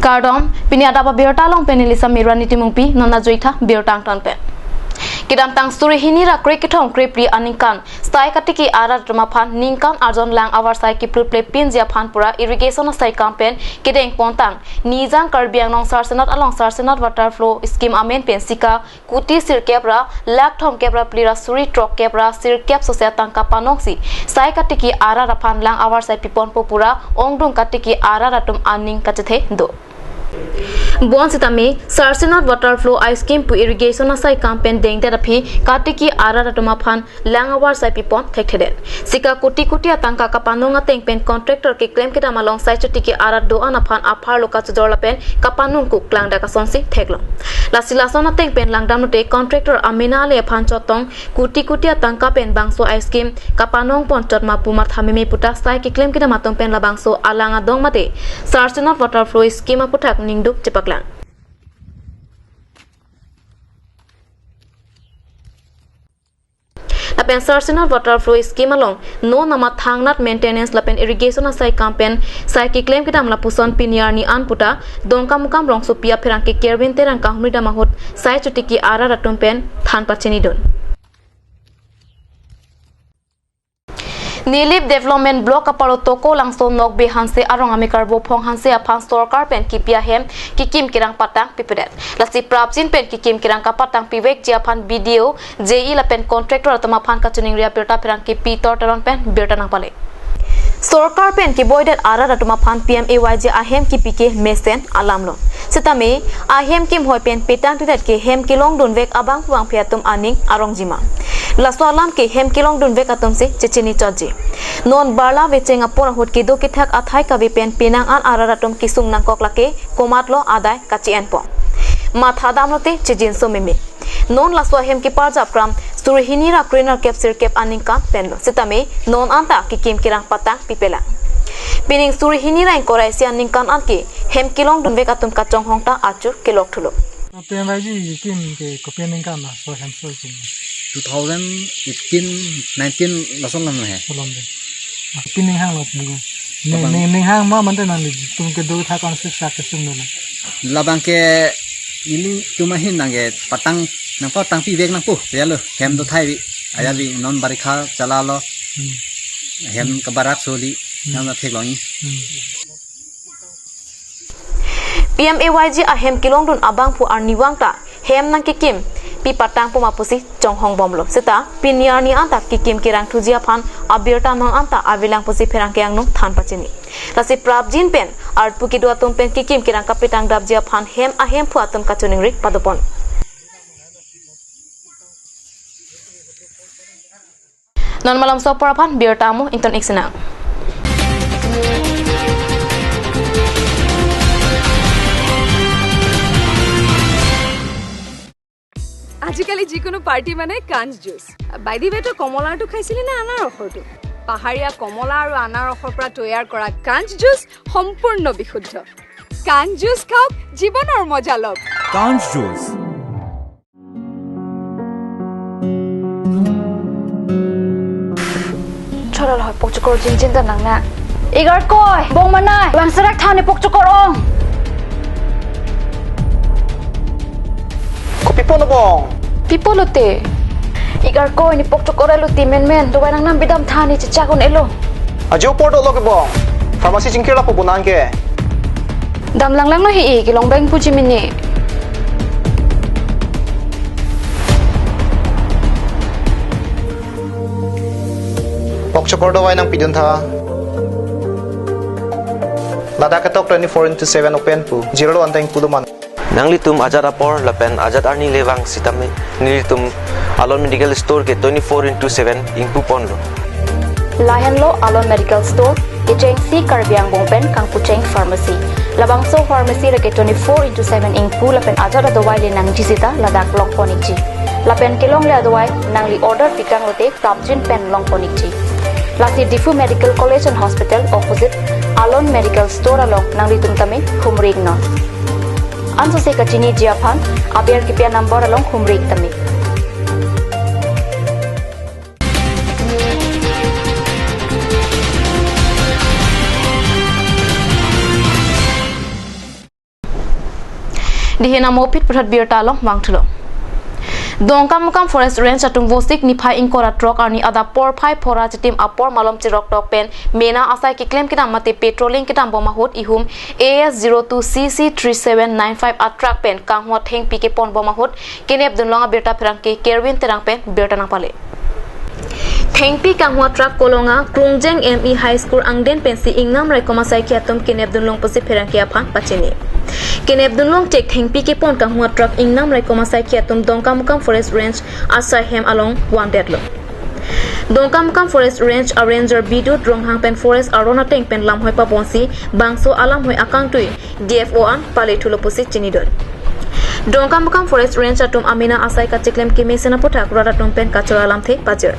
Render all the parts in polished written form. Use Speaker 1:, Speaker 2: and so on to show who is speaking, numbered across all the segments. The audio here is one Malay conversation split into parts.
Speaker 1: Kardom, Pinyada Birta long penilisa mirani timungpi, nona joita, Birtang tanpe. Kidam tang story hinira cricketong kripri aningkan stai katiki ara rumaphan ningkan arjon lang awar sai kiplu play pin jia phan pura irrigation sai campaign kideng pontang nijang karbiang nong sarsenat along sarsenat water flow scheme amen pen sika kuti sir kepra lak thom kepra plira suri trok kepra sir kep sosia tangka panoksi stai katiki ara raphan lang awar sai pipon popura ongdung katiki ara ratum aning kachethe do Bon sitami sarsenat water flow ice scheme pu irrigation sai campaign deng terapi katiki ara ratuma phan langawar sai pipon thekthede sika koti koti atangka kapanunga tengpen contractor ke claim kita malong sai chutiki ara do ana phan aphar loka chujorla pen kapanung ku klangda ka sonsi theklo lasila sona tengpen langdam te contractor amina le phan chotong koti koti atangka pen bangso ice scheme kapanong ponchot ma puma thamime puta sai ke claim kita matong pen la bangso alanga dong mate sarsenat water flow scheme puta ningduk cepaklang. Lapen sarsenat water flow scheme along no nama thangnat maintenance lapen irrigation asai campaign sai ki claim kidam la puson pinyar ni an puta dongka mukam rong supia pherang ke kervin terang ka humrida mahut sai chutiki ara ratum pen than pacheni don. Nilip Development Block aparo toko langso nok be hanse arong amikar bo phong hanse apang store pen kipia hem kikim kirang patang pipedet lasi prapjin pen kikim kirang ka patang piwek jiapan video JE la pen contractor atama phan ka chuning ria perta perang ki pi tor taron pen berta nang pale Sorkar pen ki boydet ara ratuma phan PMAYJ ahem ki pike mesen alamlo sitame ahem kim hoi pen petang tudet ke hem kilong don vek abang puang phiatum aning arong jima laswalam ke hem kilong dun vek atom se chechini chaji non barla vechenga pora hot ki do ki thak athai ka vi pen pinang an araratom kisung nang kok lake komatlo adai kachi enpo matha damlote chejin so meme non laswa hem ki parja kram surhini ra kriner capsir cap aning ka penlo sitame non anta ki kim kirang patang pipela pining surhini ra korai se aning kan an ke hem kilong dun vek atom ka chong hongta achur kilok thulo
Speaker 2: PMAYJ kim ke ko pening kan na so hem so kim
Speaker 3: 2018-19 lasong lang hai
Speaker 2: solom de pining hang lot ning hang ma man tan ni tum ke do tha kon sik sak ke sum no
Speaker 3: labang ke ini cuma hin nang ke patang nang patang pi vek nang pu ya lo hem do thai bi aya bi non barikha chala lo hem ka barak soli nang na thek lo ni
Speaker 1: PMAYJ ahem kilong dun abang pu arniwang ta hem nang kikim pi patang pu mapusi chong hong bomlo sita pinyar ni anta kikim kirang thujia phan abirta nong anta avilang pusi pherang kyang no than pachini lasi prapjin pen art pu ki do atom pen kikim kirang kapitang dabjia phan hem ahem pu atom kachuning rik padopon non malam so phan birtamu inton iksena
Speaker 4: আজিকালি যিকোনো পাৰ্টি মানে কাঞ্জ juice by the ৱে তো কমলাটো খাইছিলি না আনাৰসৰটো পাহাৰীয়া কমলা আৰু আনাৰসৰ পৰা তৈয়াৰ কৰা কাঞ্জ জুচ সম্পূৰ্ণ বিশুদ্ধ কাঞ্জ জুচ খাওক জীৱনৰ মজা লওক
Speaker 5: কাঞ্জ juice
Speaker 1: chorol hoi pokchukor jinjin ta nang na igar koi bong manai wangsarak thane pokchukor ong
Speaker 2: pipo no bong
Speaker 1: pipolote igar koi ni pokchukor eluti men dubai nang nam bidam thani chicha kon elo
Speaker 2: ajo porto lo ke bong pharmacy jingkir la pu bunan ke
Speaker 1: dam lang no hi ki long bang pu chimini
Speaker 6: Pokchokor dawai nang pidun tha Lada katok 24/7 open pu 0 anteng puduman
Speaker 7: Nanglitum ajat apor lapen ajat arni lewang sitame nilitum alon medical store ke 24/7 ingpu ponlo
Speaker 1: Lahenlo Alon Medical Store Kicheng si Karbiang Bongpen Kang Pucheng Pharmacy Labangso Pharmacy rake 24/7 ingpu lapen ajat adawai le nang jisita ladak long ponikji lapen kilong le adawai nangli order pikang lote prapjin pen long ponikji Lasi Difu Medical College and Hospital opposite Alon Medical Store along nangli tumtame humring non Anso se kachini jiapan abir kipia number along humring tame dihena mopit prat bir talong wangthlo dongkam mukam forest range atum vosik niphai inkora truck arni ada por phai phora chitim apor malom chirok tok pen mena asai ki claim kidam mate petrolling kidam boma hot ihum AS02CC3795 attract pen kangwa theng pike pon boma hot kenep dunlonga berta pherang ke kerwin terang pen berta nang pale Thengpi kangwa truck kolonga Klongjeng ME High School angden pensi ingnam rai komasai kyatum kenep dunlong posi pherang ke aphan pachini kenep dunlong tek thengpi ke pon kangwa truck ingnam rai komasai kyatum dongkamukam forest range asai hem along wanted lo dongkamukam forest range arranger bidu dronghang pen forest arona teng pen lamhoi pa bonsi bangso alam hoi akang tui DFO an pale thulo posi chinidon dongkamukam forest range atum amina asai ka chiklem ki mesena puthak rada tum pen kachora alam the pajer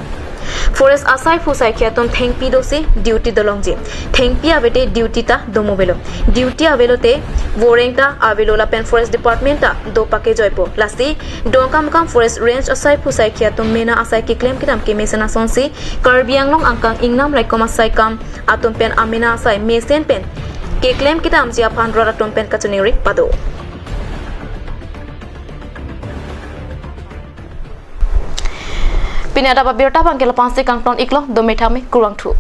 Speaker 1: forest asai fusai kyatum thengpi dosi duty dolongji thengpi avete duty ta domobelo duty avelote warengta avelola pen forest department ta do pake joipo lasti dongkamukam forest range asai fusai kyatum mena asai ki claim kidam ki mesena sonsi karbianglong angkang ingnam raikoma sai kam atum pen amina asai mesen pen ki claim kidam jia phan rada tum pen kachuniri pado Pinada babirta bangkel pansi kangton iklo do metame kurang thu